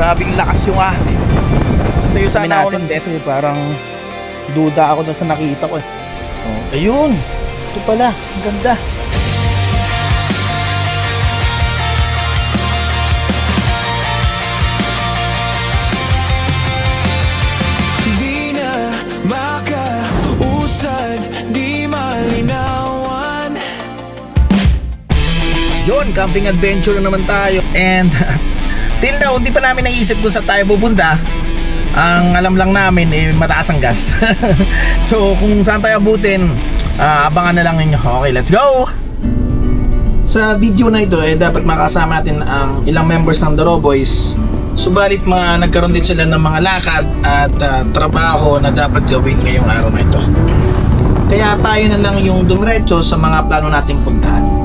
Grabing lakas yung ahit. Natayo sana ako ng death. Kasi parang duda ako dun sa nakita ko eh. Oh, ayun. Ito pala. Ang ganda. Di na makausad, di malinawan. Yun, camping adventure na naman tayo. And till now, hindi pa namin naisip kung saan tayo pupunta. Ang alam lang namin mataas ang gas. So kung saan tayo abutin, abangan na lang ninyo. Okay, let's go! Sa video na ito dapat makasama natin ang ilang members ng The Raw Boys. Subalit nagkaroon din sila ng mga lakad at trabaho na dapat gawin ngayong araw na ito. Kaya tayo na lang yung dumiretso sa mga plano nating puntahan.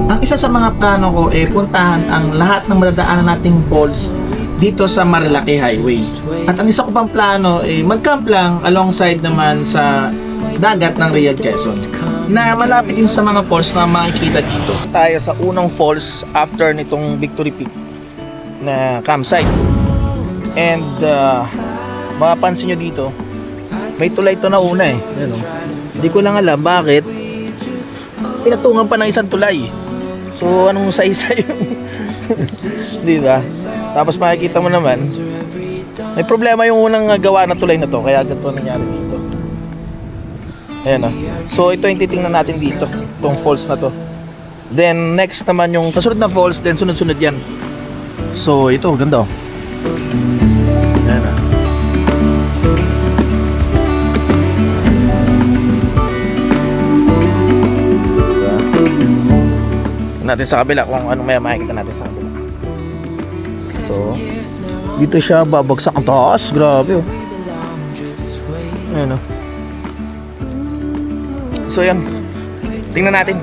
Ang isa sa mga plano ko puntahan ang lahat ng madadaanan nating falls dito sa Marilaki Highway. At ang isa ko pang plano mag-camp lang alongside naman sa dagat ng Real Quezon na malapit din sa mga falls na makikita dito. Tayo sa unang falls after nitong Victory Peak na campsite. And mapapansin nyo dito, may tulay ito na una Hindi ko lang alam bakit pinatungan pa ng isang tulay. So anong sa-isa yung di ba? Tapos makikita mo naman may problema yung unang gawa na tulay na to, kaya ganito nangyari dito. Ayan So ito yung titingnan natin dito, itong falls na to. Then next naman yung kasunod na falls, then sunod-sunod yan. So ito, ganda Ayan natin sa kabila kung ano may makikita natin sa kabila. So dito siya babagsak ang taas. Grabe Ayan So yan, tingnan natin.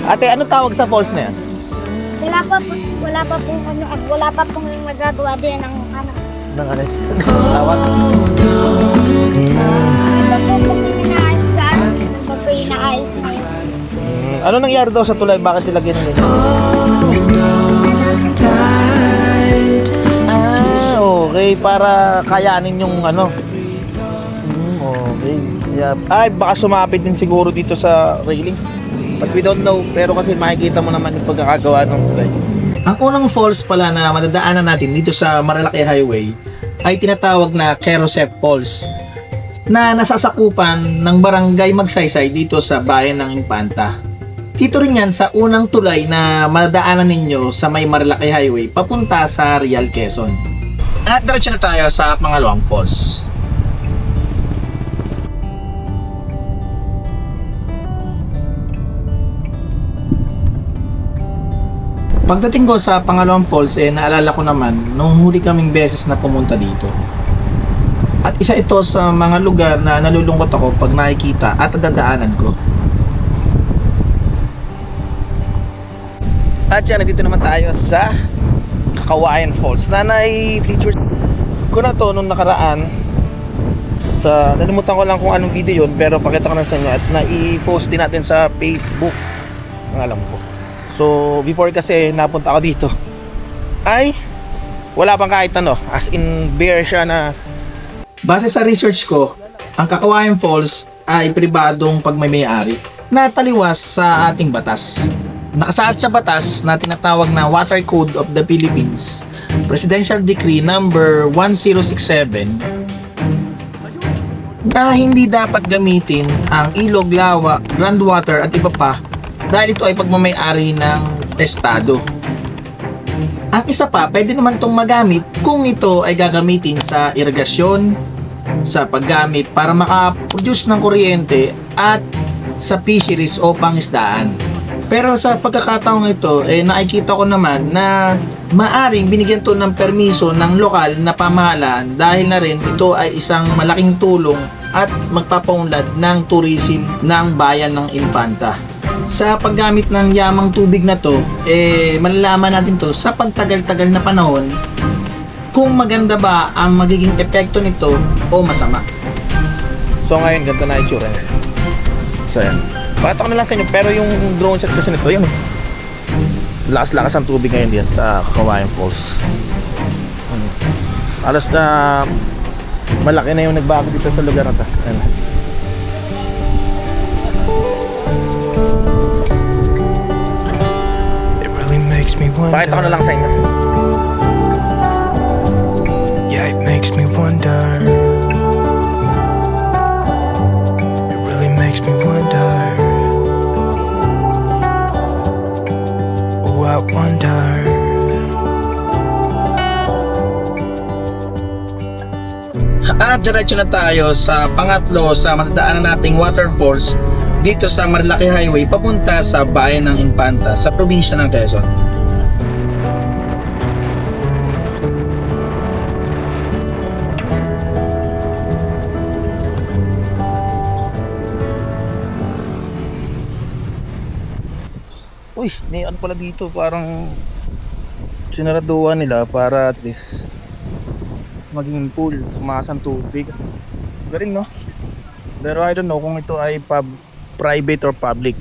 Ate, ano tawag sa falls na yan? Wala pa pong magagawa din ng ano. Ng ano? Tawag? Pagpinaayos na yun. Ano nangyari daw sa tulay? Bakit nilagyan ng ganyan? Okay, para kayanin yung ano. Okay. Yeah. Ay, baka sumapit din siguro dito sa railings. But we don't know. Pero kasi makikita mo naman yung pagkakagawa ng tulay. Ang unang falls pala na madadaanan natin dito sa Marilaki Highway ay tinatawag na Kerosep Falls, na nasasakupan ng barangay Magsaysay dito sa bayan ng Infanta. Dito rin yan sa unang tulay na madadaanan ninyo sa may Marilaki Highway papunta sa Real Quezon. At diretso na tayo sa pangalawang falls. Pagdating ko sa pangalawang falls naalala ko naman nung huli kaming beses na pumunta dito. At isa ito sa mga lugar na nalulungkot ako pag nakikita at dadaanan ko. At yan, nandito naman tayo sa Kakawayan Falls na nai-feature ko na to nung nakaraan. Nalimutan ko lang kung anong video yun, pero pakita ko na sa inyo at nai-post din natin sa Facebook, ang alam ko. So before kasi napunta ako dito ay wala pang kahit ano, as in bare siya na. Base sa research ko, ang Kakawayan Falls ay pribadong pagmamay-ari na taliwas sa ating batas. Nakasaad sa batas na tinatawag na Water Code of the Philippines, Presidential Decree number 1067, na hindi dapat gamitin ang ilog, lawa, groundwater at iba pa dahil ito ay pagmamay-ari ng estado. Ang isa pa, pwede naman itong magamit kung ito ay gagamitin sa irigasyon, sa paggamit para makaproduce ng kuryente at sa fisheries o pangisdaan. Pero sa pagkakataong ito, nakikita ko naman na maaring binigyan to ng permiso ng lokal na pamahalaan dahil na rin ito ay isang malaking tulong at magpapaunlad ng tourism ng bayan ng Infanta. Sa paggamit ng yamang tubig na to, malalaman natin to sa pagtagal-tagal na panahon kung maganda ba ang magiging epekto nito o masama. So ngayon, ganito na itsura niya. So yan. Pakita ko na lang sa inyo, pero yung drone shot kasi nito, yun. Lakas-lakas ang tubig ngayon diyan sa Kakawayan Falls. Alas na malaki na yung nagbago dito sa lugar na to. Ayan. It really makes me wonder. Pakita ko na lang sa inyo. Yeah, it makes me wonder. It really makes me wonder. Oh, I wonder. At diretso na tayo sa pangatlo sa matadaanan nating waterfalls dito sa Marilaki Highway papunta sa bayan ng Infanta sa probinsya ng Quezon. Uy, may ano pala dito, parang sinaraduhan nila para at least maging pool, sumasang tubig. Galing, no? Pero I don't know kung ito ay private or public.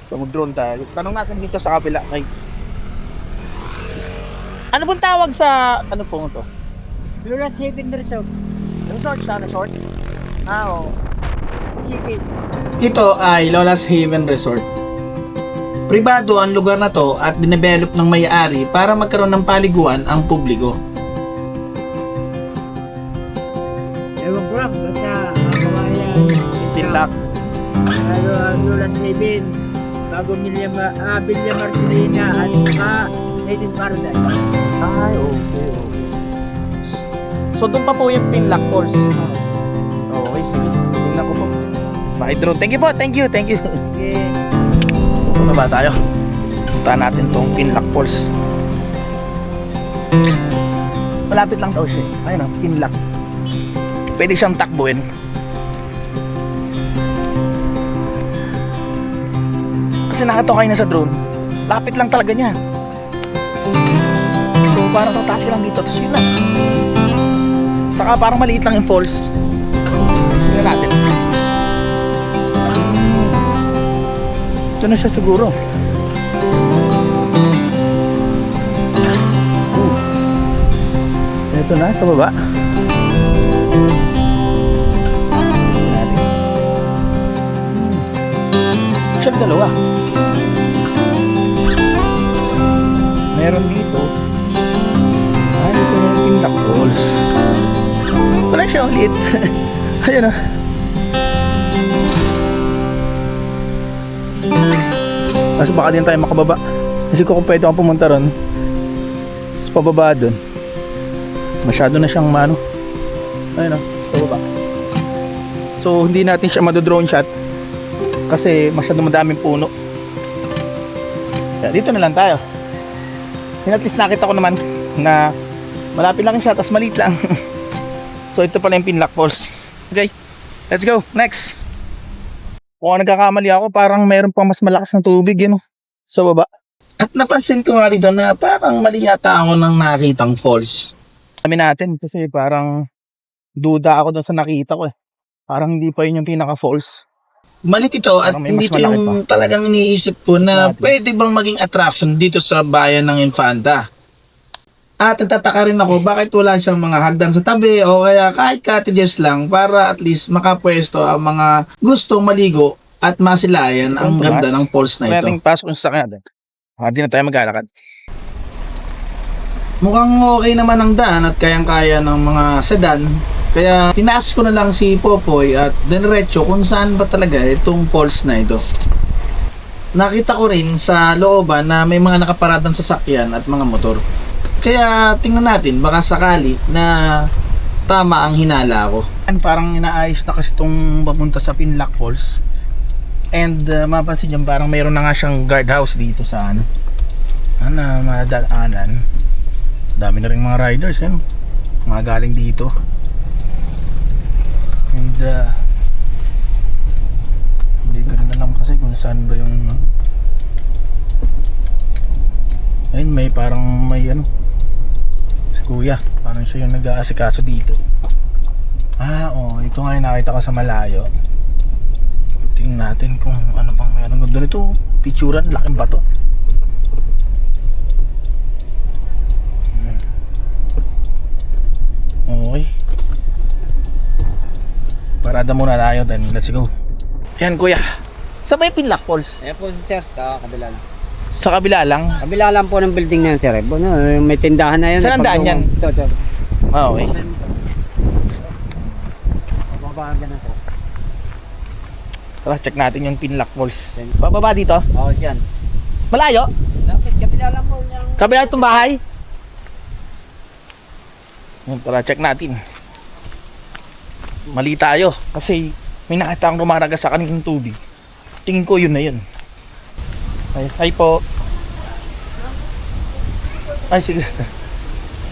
So mag-drone tayo. Tanong natin dito sa kapila kay ano pong tawag sa ano po ito? Lolas Haven Resort. Resort sa resort? Ah, oo. Haven. Ito ay Lola's Haven Resort. Pribado ang lugar na to at dinevelop ng may-ari para magkaroon ng paliguan ang publiko. Ewan ko lang, basta kawayan. Pinlock. Lalo ang Lolas Haven. Bago Villa Marcelina at saka Eden Paradise. Ay, okay. So doon pa po yung Pinlock Falls. Okay, sige. Tingnan ko po. Bye-drone. Thank you po. Thank you. Okay. Ano ba tayo? Puntahan natin tong Pinlock Falls. Malapit lang daw siya. Ayun o, Pinlock. Pwede siyang takbuhin. Kasi nakatokay na sa drone. Lapit lang talaga niya. So parang tataas ka lang dito. Tapos yun lang. Saka parang maliit lang yung falls. Tingnan natin. Ito na siya siguro. Ito na sa baba. Siya dalawa. Meron dito. Ah, dito na yung Pinlock Falls. Wala siya ulit. Ayan o. Kasi baka din tayo makababa. Kasi kung pwede akong pumunta ron, tapos pababa dun, masyado na siyang mano. Ayun o, pababa. So hindi natin siya madodrone shot kasi masyado madaming puno. Kaya dito na lang tayo. At least nakita ko naman na malapit lang siya, tapos maliit lang. So ito pala yung Pinlock Falls. Okay, let's go, next. Kung nagkakamali ako, parang mayroon pang mas malakas na tubig yun sa baba. At napansin ko nga dito na parang mali yata ako ng nakitang falls. Kami natin kasi parang duda ako doon sa nakita ko eh. Parang hindi pa yun yung pinaka-falls. Malit ito at Parang may hindi mas ito malaki yung talagang iniisip ko na Dati. pwede bang maging attraction dito sa bayan ng Infanta. At nagtataka rin ako bakit wala siyang mga hagdan sa tabi o kaya kahit cottages lang para at least makapwesto ang mga gustong maligo at masilayan ang ganda ng falls na Kaya ito. ating pasok sa sakyan natin. Hindi na tayo maglalakad. Mukhang okay naman ang daan at kayang-kaya ng mga sedan. Kaya tinaas ko na lang si Popoy at diretso kung saan ba talaga itong falls na ito. Nakita ko rin sa looban na may mga nakaparadang sasakyan at mga motor. Kaya tingnan natin baka sakali na tama ang hinala ko. Parang inaayos na kasi itong papunta sa Pinlock Falls. And mapansin nyo parang mayroon na nga siyang guardhouse dito sa ano. Madaanan. Dami na rin mga riders yan. Mga galing dito. And hindi ko rin alam kasi kung saan ba yung ayun may parang may ano si kuya, parang siya yung nag-aasikaso dito. Ito nga yung nakita ko sa malayo. Tingnan natin kung ano bang may anong ganda nito. Picturan, laking bato. Parada muna tayo, then let's go. Yan kuya. Saan ba yung Pinlock Falls? Ayan po si sir sa kabila lang. Sa kabila lang? Kabila lang po ng building na yan sir. May tindahan na yun. Saan ang daan yan? Ito. Ah, okay. Bababa ka na sir. Tara, check natin yung Pinlock Falls. Pababa dito? Oo, dyan. Malayo? Lapit, kabila lang po niya. Kabila itong bahay? Tara, check natin. Mali tayo kasi may nakita akong rumaragas sa kanilang tubig. Tingin ko yun na yun. Hi po. Ay, sige.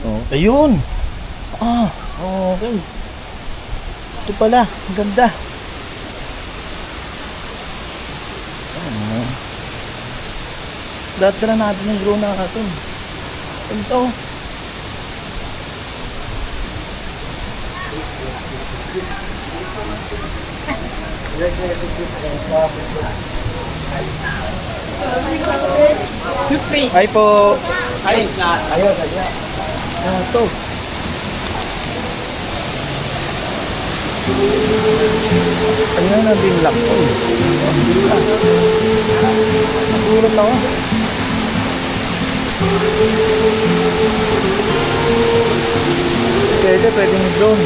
Oh, ayun. Ah, okay. Ito pala, ang ganda. Dadala natin yung drone natin. Ito. Hi po. Ayos na. Ayos. Ito. Ayan na din lang po. Nagulat ako. Pwedeng drone.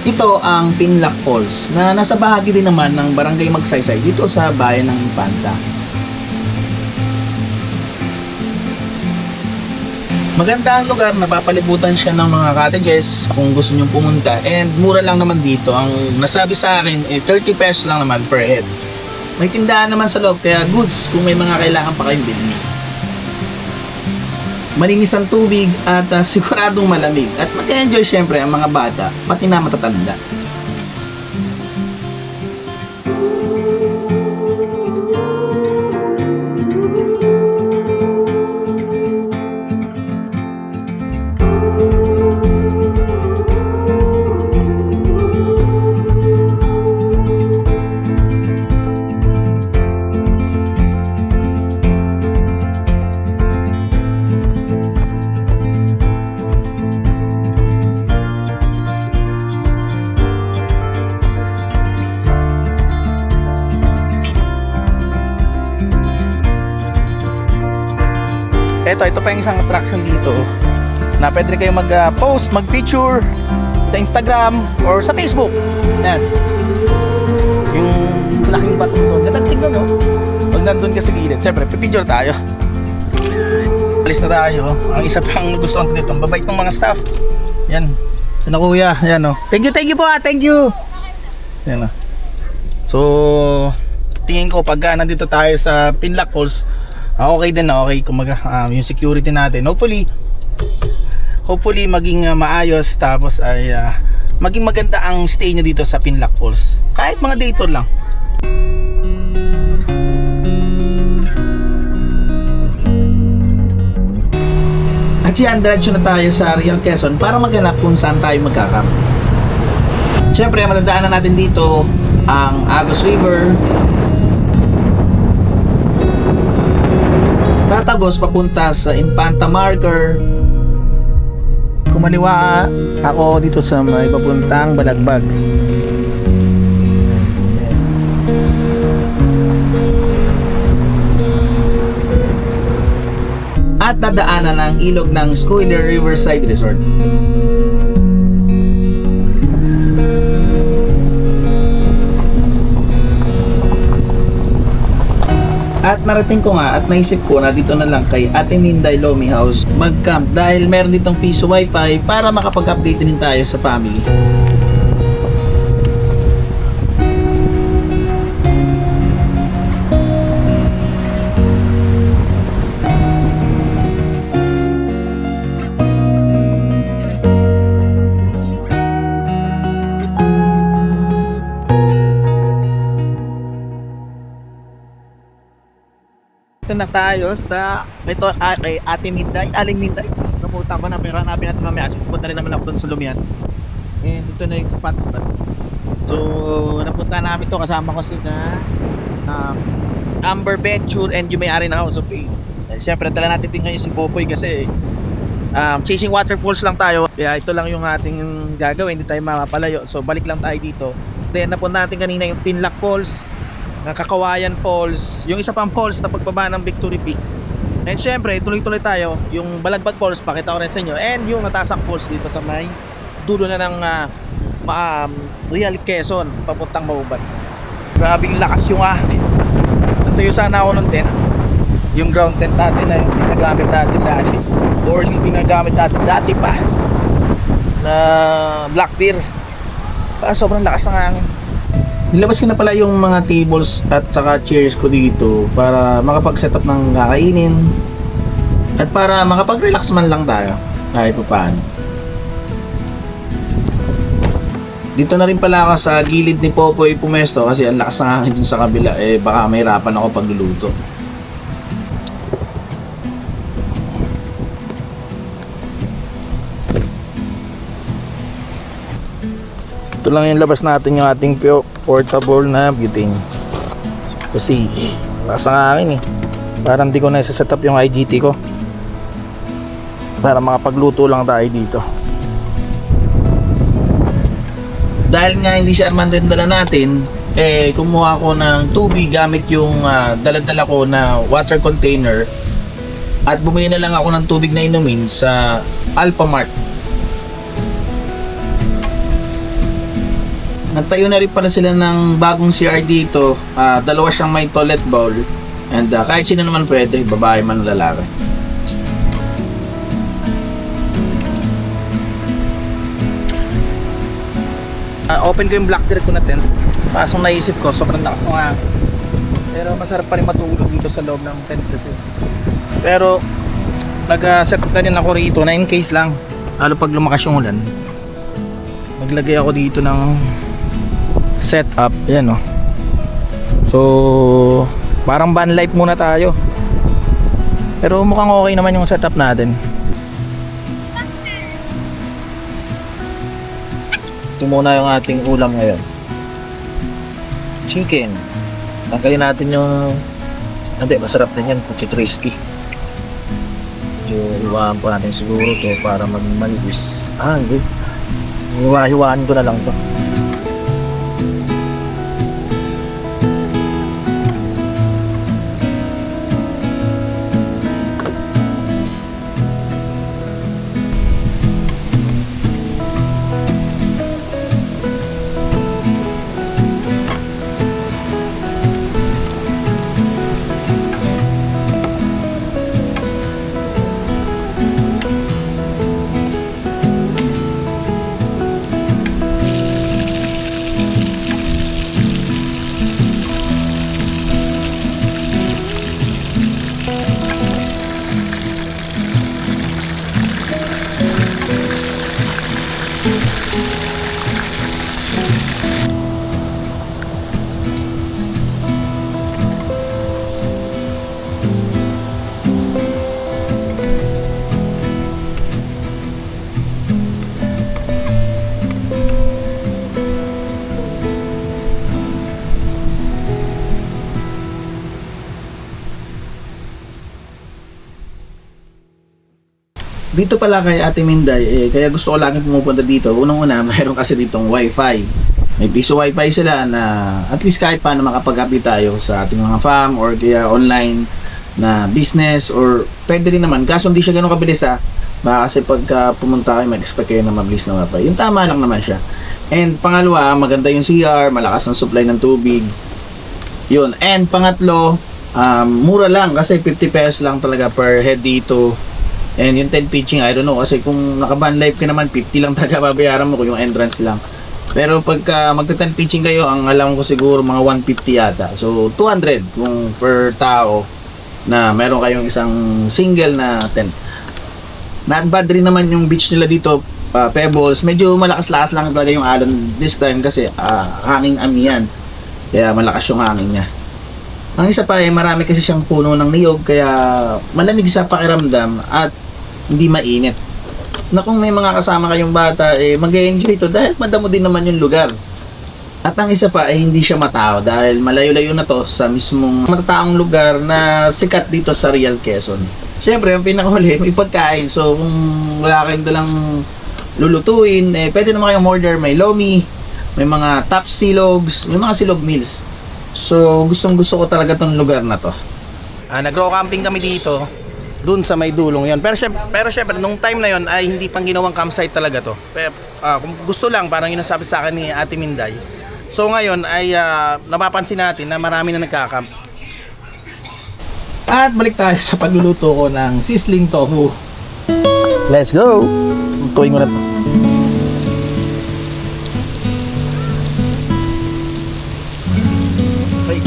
Ito ang Pinlock Falls na nasa bahagi din naman ng Barangay Magsaysay dito sa bayan ng Infanta. Maganda ang lugar, napapalibutan siya ng mga cottages kung gusto nyong pumunta, and mura lang naman dito. Ang nasabi sa akin 30 pesos lang naman per head. May tindahan naman sa loob kaya goods kung may mga kailangan pa kayong bilhin. Malinis ang tubig at siguradong malamig at mag-enjoy syempre ang mga bata pati na matatanda. Ito pa yung isang attraction dito na pwede kayo mag-post, mag-picture sa Instagram or sa Facebook. Yan. Yung laking batong doon. Natagtig doon, no? Pag nandun ka sa gilid, siyempre, pipicture tayo. Alis na tayo. Ang isa pang gusto ko dito, ang babait ng mga staff. Yan. Sina kuya. Yan, no? Thank you po, thank you. Yan, no? So, tingin ko pag nandito tayo sa Pinlock Falls, okay din na okay kumaga yung security natin. Hopefully maging maayos, tapos ay maging maganda ang stay nyo dito sa Pinlock Falls. Kahit mga day tour lang. At yan, diretso na tayo sa Real Quezon para maghanap kung saan tayo magkakam. Siyempre, matandaanan natin dito ang Agos River, Tatagos papunta sa Infanta Marker. Kumaliwa ako dito sa may papuntang Balagbags. At nadaanan ang ilog ng Scoiler Riverside Resort. At narating ko nga at naisip ko na dito na lang kay Ate Minday Lomi House mag-camp dahil meron ditong piso wifi para makapag-update din tayo sa family. Ito na tayo sa ito kay Ate Minday, Aling Minday. Namuta ko na pero hanapin natin mamaya kasi pupunta rin naman ako doon sa Lumian. And ito na yung spot. So napunta namin to kasama ko sila Amber Venture and yung may-ari ng House of Pain. Siyempre dala natin tingnan yung si Popoy kasi chasing waterfalls lang tayo. Kaya ito lang yung ating gagawin, hindi tayo mapapalayo. So balik lang tayo dito. Then napunta natin kanina yung Pinlac Falls, Kakawayan Falls, yung isa pang falls na pagbaba ng Victory Peak. And syempre, tuloy-tuloy tayo. Yung Balagbag Falls, pakita ko rin sa inyo. And yung Natasak Falls dito sa may dulo na ng Real Quezon, papuntang Mauban. Grabing lakas yung ahit. Natuyo sana ako ng tent. Yung ground tent natin na yung pinagamit natin dati. Or yung pinagamit natin dati pa na Black Deer. Sobrang lakas ng hangin. Nilabas ko na pala yung mga tables at saka chairs ko dito para makapag-set up ng kakainin at para makapag-relax man lang tayo kahit pa paano. Dito na rin pala ako sa gilid ni Popoy pumesto kasi ang lakas ng hangin dun sa kabila, baka mahirapan ako pagluluto. Ito lang yung labas natin yung ating portable na butane. Kasi lakas ng hangin Parang di ko na set up yung IGT ko para makapagluto lang tayo dito. Dahil nga hindi siya armando yung dala natin, kumuha ko ng tubig gamit yung dala-dala ko na water container at bumili na lang ako ng tubig na inumin sa Alphamart. Nagtayo na rin pala sila ng bagong CR dito. Dalawa siyang may toilet bowl and kahit sino naman pwede, babae man o lalaki. Open ko yung Black Deer ko na tent. Pasong naisip ko, sobrang lakas ng hangin. Pero masarap pa rin matulog dito sa loob ng tent kasi. Pero nag-set up na rin ako rito na in case lang, lalo pag lumakas yung ulan, maglagay ako dito ng setup. Yan o. So parang van life muna tayo. Pero mukhang okay naman yung setup natin. Ito muna yung ating ulam ngayon. Chicken. Tanggalin natin yung... Hindi, masarap din yan. Puti crispy. Iwaan po natin siguro to para maging manipis. Hindi. Hiwa-hiwaan ko na lang to. Dito pala kay Ate Minday, kaya gusto ko laging pumupunta dito. Unang-una, mayroon kasi ditong wifi. May piso wifi sila na at least kahit paano makapag-update tayo sa ating mga farm or kaya online na business or pwede rin naman. Kaso hindi siya ganun kabilis baka kasi pagka pumunta kayo, mag-expect kayo na mabilis na wifi. Yung tama lang naman siya. And pangalawa, maganda yung CR, malakas ang supply ng tubig. Yun. And pangatlo, mura lang kasi 50 pesos lang talaga per head dito. And yung 10 pitching, I don't know, kasi kung naka-van life ka naman, 50 lang talaga babayaran mo kung yung entrance lang. Pero pagka magta-10 pitching kayo, ang alam ko siguro mga 150 yata. So 200 kung per tao na meron kayong isang single na tent. Not bad rin naman yung beach nila dito, Pebbles. Medyo malakas-lakas lang talaga yung alon this time kasi hanging amihan. Kaya malakas yung hangin niya. Ang isa pa marami kasi siyang puno ng niyog kaya malamig sa pakiramdam at hindi mainit. Na kung may mga kasama kayong bata, mag-enjoy ito dahil madamo din naman yung lugar. At ang isa pa ay hindi siya matao dahil malayo-layo na to sa mismong matataong lugar na sikat dito sa Real Quezon. Siyempre, ang pinakahuli, may pagkain. So, kung wala kayong dalang lulutuin, pwede naman kayong order. May lomi, may mga top silogs, may mga silog meals. So, gustong-gusto ko talaga tong lugar na to. Nag-row camping kami dito, dun sa may dulong yon. Pero syempre, nung time na yon ay hindi pang ginawang campsite talaga to. Kung gusto lang, parang yun ang sabi sa akin ni Ate Minday. So ngayon ay napapansin natin na marami na nagkakamp. At balik tayo sa pagluluto ko ng sizzling tofu. Let's go! Tuwing mo na to. Okay.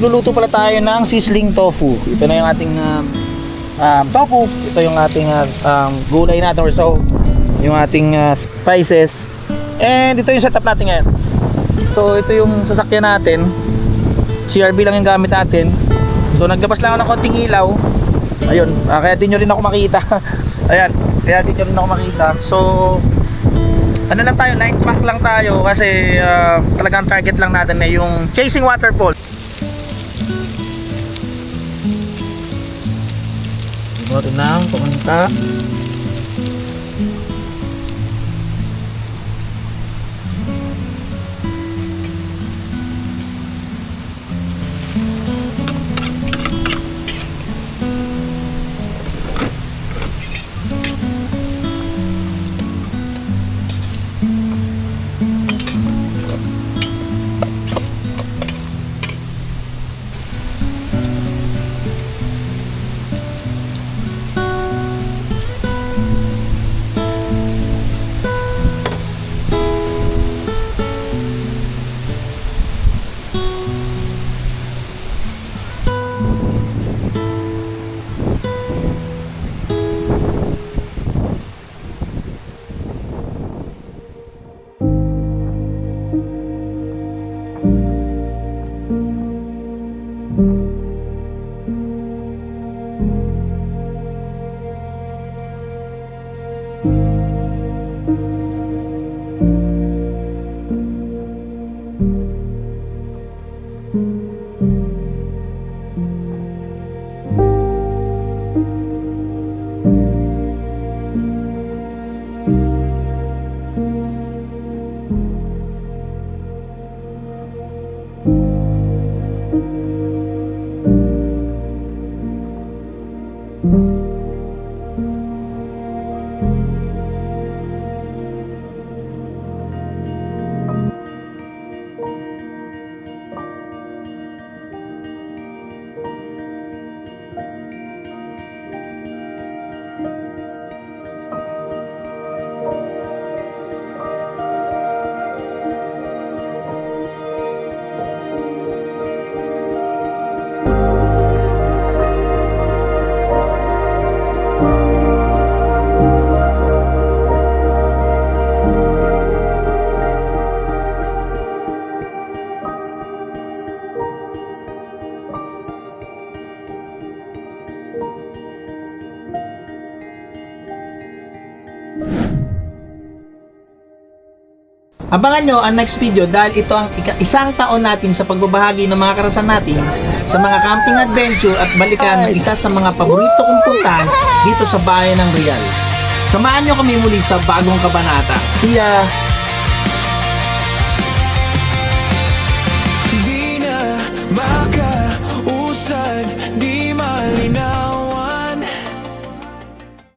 Luluto pala tayo ng sizzling tofu. Ito na yung ating tofu. Ito yung ating gulay natin or so. Yung ating spices. And ito yung setup natin ngayon. So ito yung sasakyan natin. CRV lang yung gamit natin. So naglabas lang ako ng konting ilaw. Ayun, kaya di nyo rin ako makita. Ayan, kaya di nyo rin ako makita. So ano lang tayo, night pack lang tayo kasi talagang target lang natin na yung chasing waterfall. Ito na, pumunta. Abangan nyo ang next video dahil ito ang isang taon natin sa pagbabahagi ng mga karasan natin sa mga camping adventure at balikan ng isa sa mga paborito kong puntahan dito sa bayan ng Real. Samahan nyo kami muli sa bagong kabanata. See ya!